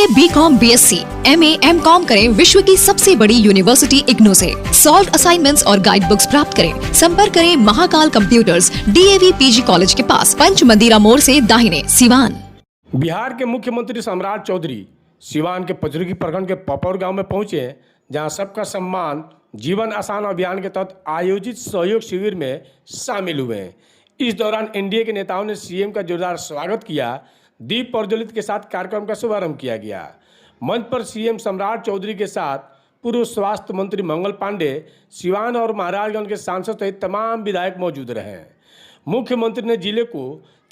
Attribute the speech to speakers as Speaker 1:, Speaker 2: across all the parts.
Speaker 1: BA, BCom, BSc, MA, MCom करें विश्व की सबसे बड़ी यूनिवर्सिटी इग्नू से। सॉल्व असाइनमेंट्स और गाइड बुक्स प्राप्त करें। संपर्क करें Mahakal computers, DAV PG college के पास, पंच मंदिरा मोड़ से दाहिने, सिवान।
Speaker 2: बिहार के मुख्यमंत्री सम्राट चौधरी सिवान के पचरुखी प्रखंड के पपौर गांव में पहुंचे, जहां सबका सम्मान जीवन आसान अभियान के तहत आयोजित सहयोग शिविर में शामिल हुए। इस दौरान एनडीए के नेताओं ने सीएम का जोरदार स्वागत किया। दीप प्रज्वलित के साथ कार्यक्रम का शुभारंभ किया गया। मंच पर सीएम सम्राट चौधरी के साथ पूर्व स्वास्थ्य मंत्री मंगल पांडे, सिवान और महाराजगंज के सांसद सहित तमाम विधायक मौजूद रहे। मुख्यमंत्री ने जिले को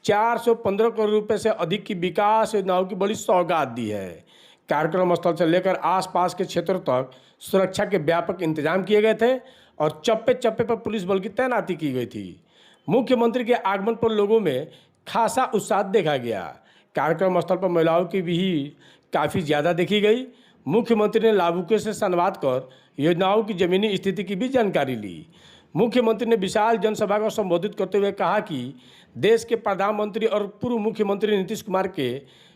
Speaker 2: 415 करोड़ रुपए से अधिक की विकास योजनाओं की बड़ी सौगात दी है। कार्यक्रम स्थल से लेकर आसपास के क्षेत्रों तक सुरक्षा के व्यापक इंतजाम किए गए थे और चप्पे चप्पे पर पुलिस बल की तैनाती की गई थी। मुख्यमंत्री के आगमन पर लोगों में खासा उत्साह देखा गया। कार्यक्रम स्थल पर महिलाओं की भी काफ़ी ज़्यादा देखी गई। मुख्यमंत्री ने लाभुकों से संवाद कर योजनाओं की जमीनी स्थिति की भी जानकारी ली। मुख्यमंत्री ने विशाल जनसभा को संबोधित करते हुए कहा कि देश के प्रधानमंत्री और पूर्व मुख्यमंत्री नीतीश कुमार के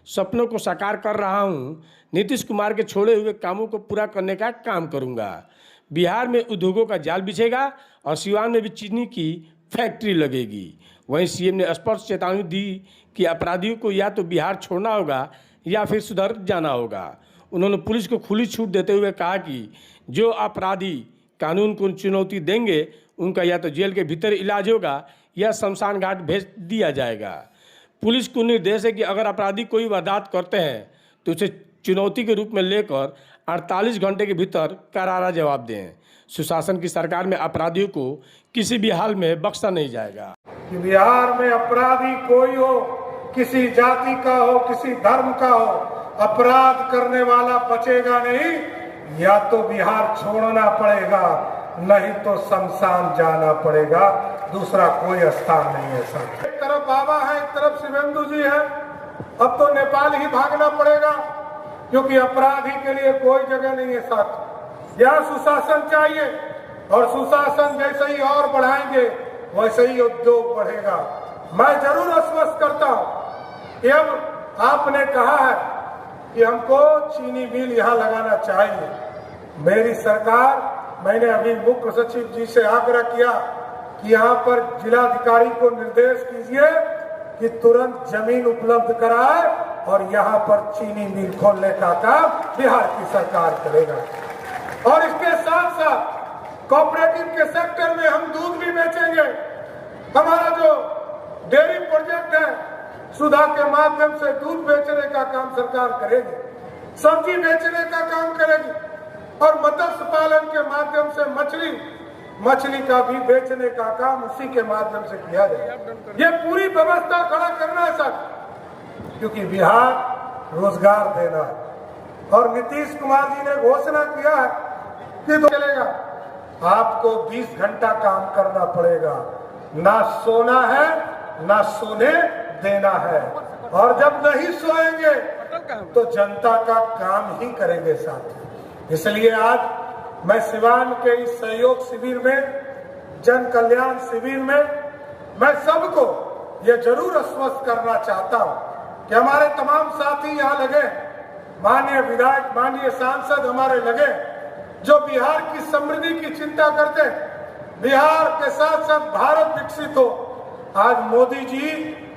Speaker 2: सपनों को साकार कर रहा हूं। नीतीश कुमार के छोड़े हुए कामों को पूरा करने का काम करूंगा। बिहार में उद्योगों का जाल बिछेगा और सिवान में भी चीनी की फैक्ट्री लगेगी। वहीं सीएम ने स्पष्ट चेतावनी दी कि अपराधियों को या तो बिहार छोड़ना होगा या फिर सुधर जाना होगा। उन्होंने पुलिस को खुली छूट देते हुए कहा कि जो अपराधी कानून को चुनौती देंगे उनका या तो जेल के भीतर इलाज होगा या शमशान घाट भेज दिया जाएगा। पुलिस को निर्देश है कि अगर अपराधी कोई वारदात करते हैं तो उसे चुनौती के रूप में लेकर 48 घंटे के भीतर करारा जवाब दें। सुशासन की सरकार में अपराधियों को किसी भी हाल में बख्शा नहीं जाएगा।
Speaker 3: कि बिहार में अपराधी कोई हो, किसी जाति का हो, किसी धर्म का हो, अपराध करने वाला बचेगा नहीं। या तो बिहार छोड़ना पड़ेगा, नहीं तो शमशान जाना पड़ेगा। दूसरा कोई स्थान नहीं है साथ। एक तरफ बाबा है, एक तरफ शिवेंदु जी है। अब तो नेपाल ही भागना पड़ेगा, क्योंकि अपराधी के लिए कोई जगह नहीं है साथ। यहाँ सुशासन चाहिए और सुशासन जैसे ही और बढ़ाएंगे वैसे ही उद्योग बढ़ेगा। मैं जरूर आश्वस्त करता हूँ कि अब आपने कहा है कि हमको चीनी मिल यहाँ लगाना चाहिए। मेरी सरकार, मैंने अभी मुख्य सचिव जी से आग्रह किया कि यहाँ पर जिलाधिकारी को निर्देश कीजिए कि तुरंत जमीन उपलब्ध कराए और यहाँ पर चीनी मिल खोलने का काम बिहार की सरकार करेगा। और इसके साथ साथ कोऑपरेटिव के सेक्टर में हम दूध भी बेचेंगे। हमारा जो डेयरी प्रोजेक्ट है, सुधा के माध्यम से दूध बेचने का काम सरकार करेगी, सब्जी बेचने का काम करेगी और मत्स्य पालन के माध्यम से मछली का भी बेचने का काम उसी के माध्यम से किया जाए। ये पूरी व्यवस्था खड़ा करना है सर, क्योंकि बिहार रोजगार देना है। और नीतीश कुमार जी ने घोषणा किया है कि तो चलेगा, आपको 20 घंटा काम करना पड़ेगा। ना सोना है ना सोने देना है। और जब नहीं सोएंगे तो जनता का काम ही करेंगे साथ। इसलिए आज मैं सिवान के इस सहयोग शिविर में, जन कल्याण शिविर में, मैं सबको ये जरूर आश्वस्त करना चाहता हूँ कि हमारे तमाम साथी यहाँ लगे, माननीय विधायक, माननीय सांसद हमारे लगे, जो बिहार की समृद्धि की चिंता करते हैं, बिहार के साथ साथ भारत विकसित हो। आज मोदी जी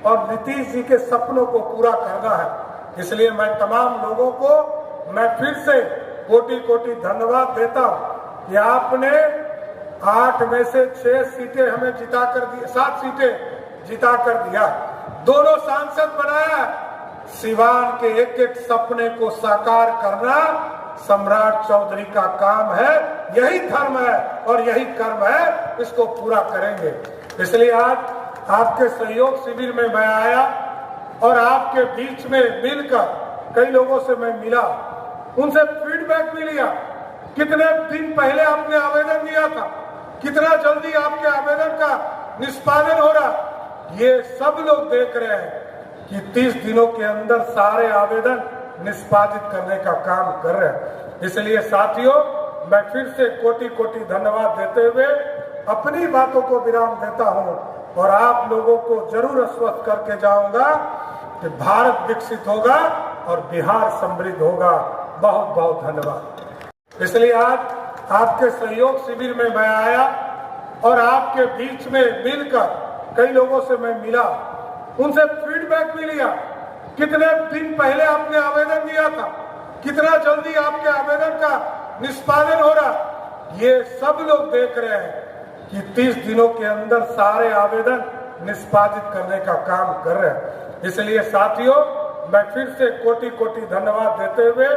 Speaker 3: और नीतीश जी के सपनों को पूरा करना है। इसलिए मैं तमाम लोगों को मैं फिर से कोटि कोटि धन्यवाद देता हूँ कि आपने 8 में से 6 सीटें हमें जिता कर दी, 7 सीटें जिता कर दिया, दोनों सांसद बनाया। सिवान के एक एक सपने को साकार करना सम्राट चौधरी का काम है। यही धर्म है और यही कर्म है, इसको पूरा करेंगे। इसलिए आज आपके सहयोग शिविर में मैं आया और आपके बीच में मिलकर कई लोगों से मैं मिला, उनसे फीडबैक भी लिया। कितने दिन पहले आपने आवेदन दिया था, कितना जल्दी आपके आवेदन का निष्पादन हो रहा, ये सब लोग देख रहे हैं कि 30 दिनों के अंदर सारे आवेदन निष्पादित करने का काम कर रहे हैं। इसलिए साथियों, मैं फिर से कोटि कोटि धन्यवाद देते हुए अपनी बातों को विराम देता हूं और आप लोगों को जरूर आश्वस्त करके जाऊंगा कि भारत विकसित होगा और बिहार समृद्ध होगा। बहुत बहुत धन्यवाद। इसलिए आज आपके सहयोग शिविर में मैं आया और आपके बीच में मिलकर कई लोगों से मैं मिला, उनसे फीडबैक भी लिया। कितने दिन पहले आपने आवेदन दिया था, कितना जल्दी आपके आवेदन का निष्पादन हो रहा, ये सब लोग देख रहे हैं कि 30 दिनों के अंदर सारे आवेदन निष्पादित करने का काम कर रहे हैं। इसलिए साथियों, मैं फिर से कोटि कोटि धन्यवाद देते हुए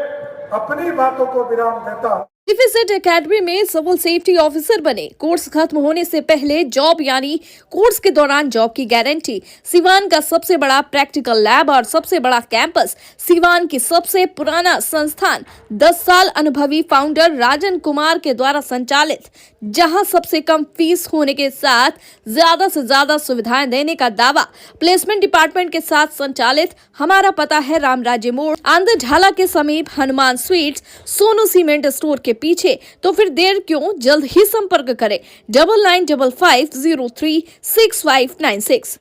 Speaker 3: अपनी बातों को विराम देता हूँ।
Speaker 4: डिफेंस एकेडमी में सिविल सेफ्टी ऑफिसर बने, कोर्स खत्म होने से पहले जॉब यानी कोर्स के दौरान जॉब की गारंटी। सिवान का सबसे बड़ा प्रैक्टिकल लैब और सबसे बड़ा कैंपस, सिवान की सबसे पुराना संस्थान, 10 साल अनुभवी फाउंडर राजन कुमार के द्वारा संचालित, जहां सबसे कम फीस होने के साथ ज्यादा से ज्यादा सुविधाएं देने का दावा। प्लेसमेंट डिपार्टमेंट के साथ संचालित। हमारा पता है रामराज्य मोड़, आंध्र ढाला के समीप, Hanuman sweets, Sonu cement store के पीछे। तो फिर देर क्यों, जल्द ही संपर्क करें 9955036596।